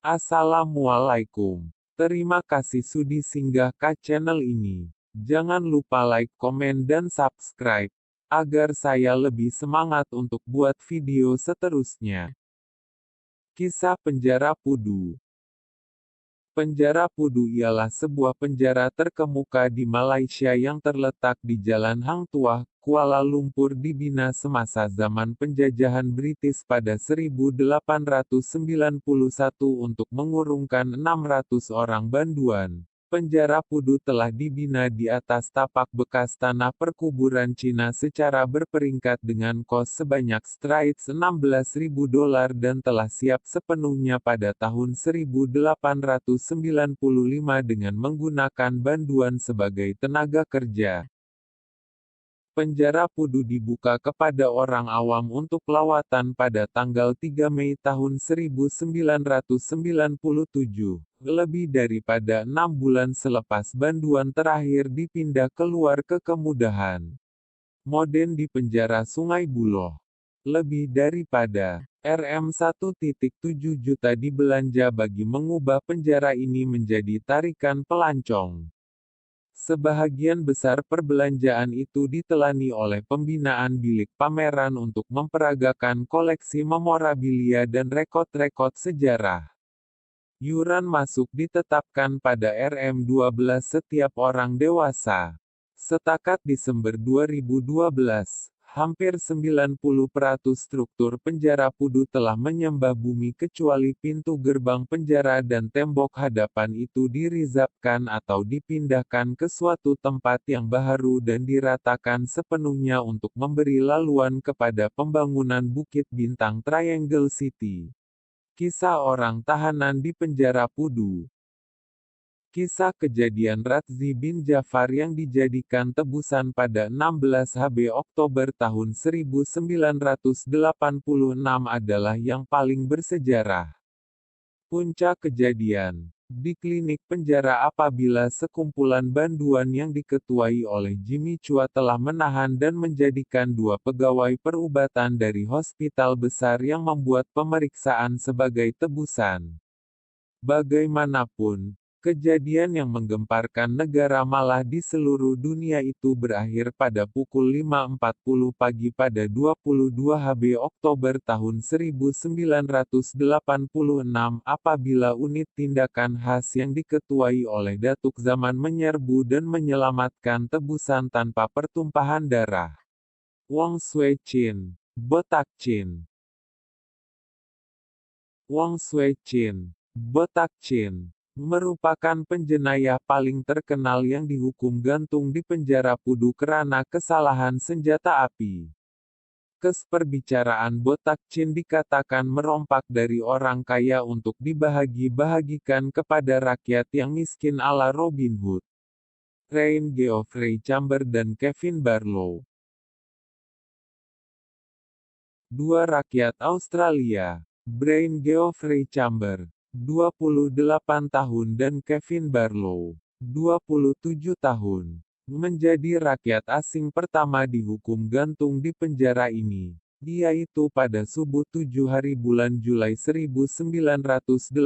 Assalamualaikum. Terima kasih sudah singgah ke channel ini. Jangan lupa like, komen, dan subscribe, agar saya lebih semangat untuk buat video seterusnya. Kisah Penjara Pudu. Penjara Pudu ialah sebuah penjara terkemuka di Malaysia yang terletak di Jalan Hang Tuah, Kuala Lumpur dibina semasa zaman penjajahan British pada 1891 untuk mengurungkan 600 orang banduan. Penjara Pudu telah dibina di atas tapak bekas tanah perkuburan Cina secara berperingkat dengan kos sebanyak $16.000 dan telah siap sepenuhnya pada tahun 1895 dengan menggunakan banduan sebagai tenaga kerja. Penjara Pudu dibuka kepada orang awam untuk lawatan pada tanggal 3 Mei tahun 1997, lebih daripada 6 bulan selepas banduan terakhir dipindah keluar ke Kemudahan Moden di penjara Sungai Buloh. Lebih daripada Rm1.7 juta dibelanja bagi mengubah penjara ini menjadi tarikan pelancong. Sebahagian besar perbelanjaan itu ditelani oleh pembinaan bilik pameran untuk memperagakan koleksi memorabilia dan rekod-rekod sejarah. Yuran masuk ditetapkan pada Rm12 setiap orang dewasa. Setakat Desember 2012, hampir 90% struktur penjara Pudu telah menyembah bumi kecuali pintu gerbang penjara dan tembok hadapan itu dirizapkan atau dipindahkan ke suatu tempat yang baru dan diratakan sepenuhnya untuk memberi laluan kepada pembangunan Bukit Bintang Triangle City. Kisah orang tahanan di penjara Pudu. Kisah kejadian Radzi bin Jafar yang dijadikan tebusan pada 16 HB Oktober tahun 1986 adalah yang paling bersejarah. Puncak kejadian di klinik penjara apabila sekumpulan banduan yang diketuai oleh Jimmy Chua telah menahan dan menjadikan 2 pegawai perubatan dari hospital besar yang membuat pemeriksaan sebagai tebusan. Bagaimanapun, kejadian yang menggemparkan negara malah di seluruh dunia itu berakhir pada pukul 5.40 pagi pada 22 HB Oktober tahun 1986 apabila unit tindakan khas yang diketuai oleh Datuk Zaman menyerbu dan menyelamatkan tebusan tanpa pertumpahan darah. Wong Swee Chin, Botak Chin. Wong Swee Chin, Botak Chin, merupakan penjenayah paling terkenal yang dihukum gantung di penjara Pudu karena kesalahan senjata api. Perbicaraan Botak Chin dikatakan merompak dari orang kaya untuk dibahagi-bahagikan kepada rakyat yang miskin ala Robin Hood. Rain Geoffrey Chamber dan Kevin Barlow. Dua rakyat Australia, Brian Geoffrey Chamber, 28 tahun dan Kevin Barlow, 27 tahun, menjadi rakyat asing pertama dihukum gantung di penjara ini, yaitu pada subuh 7 hari bulan Julai 1986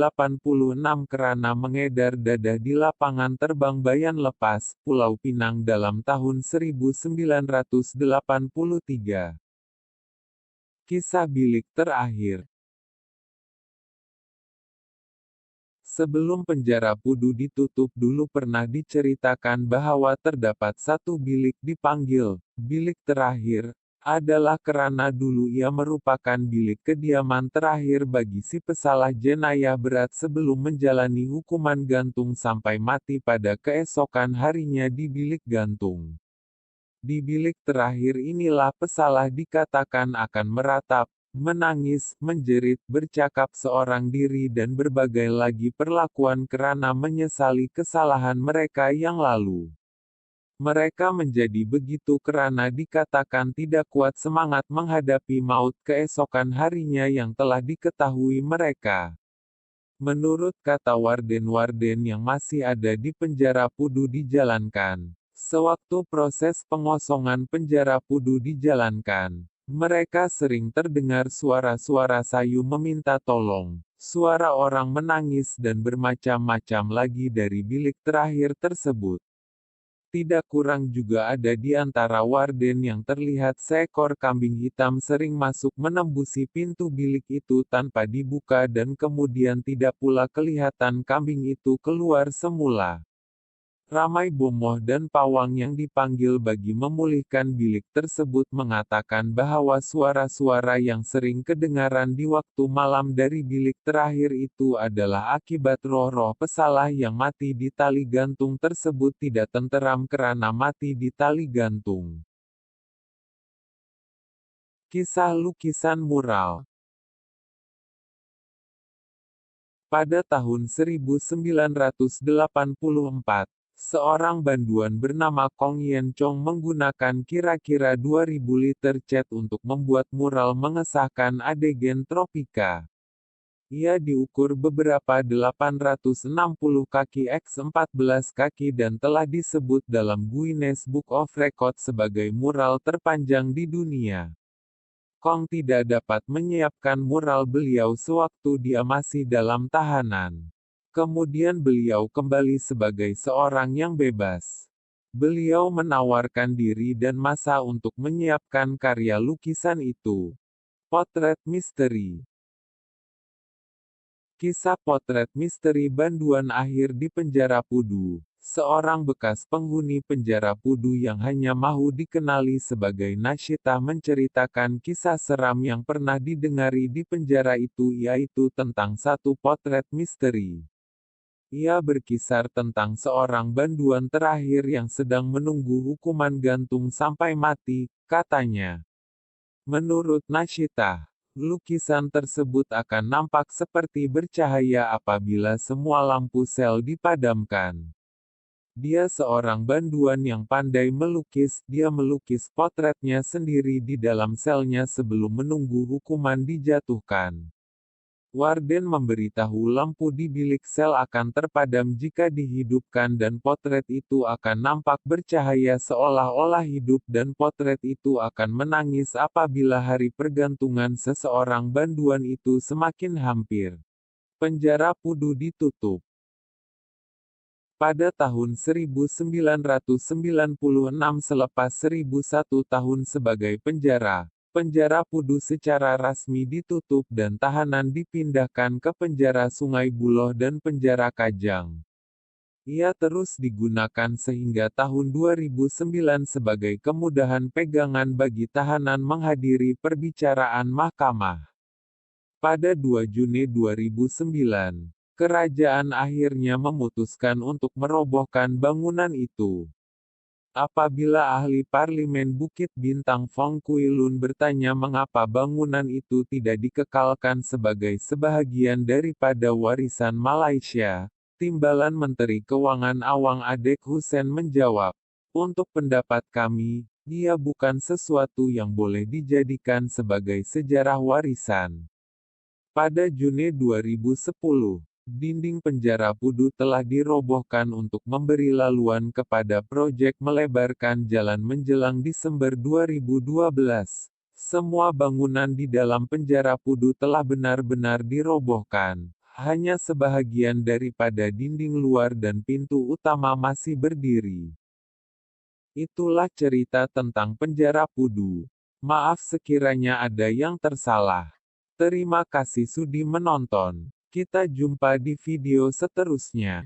karena mengedar dadah di lapangan terbang Bayan Lepas, Pulau Pinang dalam tahun 1983. Kisah bilik terakhir. Sebelum penjara Pudu ditutup dulu pernah diceritakan bahwa terdapat satu bilik dipanggil bilik terakhir, adalah karena dulu ia merupakan bilik kediaman terakhir bagi si pesalah jenayah berat sebelum menjalani hukuman gantung sampai mati pada keesokan harinya di bilik gantung. Di bilik terakhir inilah pesalah dikatakan akan meratap, menangis, menjerit, bercakap seorang diri dan berbagai lagi perlakuan karena menyesali kesalahan mereka yang lalu. Mereka menjadi begitu karena dikatakan tidak kuat semangat menghadapi maut keesokan harinya yang telah diketahui mereka. Menurut kata warden-warden yang masih ada di penjara Pudu dijalankan, sewaktu proses pengosongan penjara Pudu dijalankan, mereka sering terdengar suara-suara sayu meminta tolong, Suara orang menangis dan bermacam-macam lagi dari bilik terakhir tersebut. Tidak kurang juga ada di antara warden yang terlihat seekor kambing hitam sering masuk menembusi pintu bilik itu tanpa dibuka dan kemudian tidak pula kelihatan kambing itu keluar semula. Ramai bomoh dan pawang yang dipanggil bagi memulihkan bilik tersebut mengatakan bahwa suara-suara yang sering kedengaran di waktu malam dari bilik terakhir itu adalah akibat roh-roh pesalah yang mati di tali gantung tersebut tidak tenteram karena mati di tali gantung. Kisah lukisan mural. Pada tahun 1984, seorang banduan bernama Kong Yen Chong menggunakan kira-kira 2000 liter cat untuk membuat mural mengesahkan adegan tropika. Ia diukur beberapa 860 kaki x 14 kaki dan telah disebut dalam Guinness Book of Records sebagai mural terpanjang di dunia. Kong tidak dapat menyiapkan mural beliau sewaktu dia masih dalam tahanan. Kemudian beliau kembali sebagai seorang yang bebas. Beliau menawarkan diri dan masa untuk menyiapkan karya lukisan itu. Potret misteri. Kisah potret misteri banduan akhir di penjara Pudu. Seorang bekas penghuni penjara Pudu yang hanya mahu dikenali sebagai Nashita menceritakan kisah seram yang pernah didengari di penjara itu, yaitu tentang satu potret misteri. Ia berkisar tentang seorang banduan terakhir yang sedang menunggu hukuman gantung sampai mati, katanya. Menurut Nashita, lukisan tersebut akan nampak seperti bercahaya apabila semua lampu sel dipadamkan. Dia seorang banduan yang pandai melukis, dia melukis potretnya sendiri di dalam selnya sebelum menunggu hukuman dijatuhkan. Warden memberitahu lampu di bilik sel akan terpadam jika dihidupkan dan potret itu akan nampak bercahaya seolah-olah hidup dan potret itu akan menangis apabila hari pergantungan seseorang banduan itu semakin hampir. Penjara Pudu ditutup. Pada tahun 1996 selepas 1001 tahun sebagai penjara, penjara Pudu secara rasmi ditutup dan tahanan dipindahkan ke penjara Sungai Buloh dan penjara Kajang. Ia terus digunakan sehingga tahun 2009 sebagai kemudahan pegangan bagi tahanan menghadiri perbicaraan mahkamah. Pada 2 Juni 2009, kerajaan akhirnya memutuskan untuk merobohkan bangunan itu. Apabila ahli parlimen Bukit Bintang Fong Kui Lun bertanya mengapa bangunan itu tidak dikekalkan sebagai sebahagian daripada warisan Malaysia, Timbalan Menteri Keuangan Awang Adek Hussein menjawab, "Untuk pendapat kami, dia bukan sesuatu yang boleh dijadikan sebagai sejarah warisan." Pada Juni 2010, dinding penjara Pudu telah dirobohkan untuk memberi laluan kepada proyek melebarkan jalan menjelang Desember 2012. Semua bangunan di dalam penjara Pudu telah benar-benar dirobohkan. Hanya sebahagian daripada dinding luar dan pintu utama masih berdiri. Itulah cerita tentang penjara Pudu. Maaf sekiranya ada yang tersalah. Terima kasih sudah menonton. Kita jumpa di video seterusnya.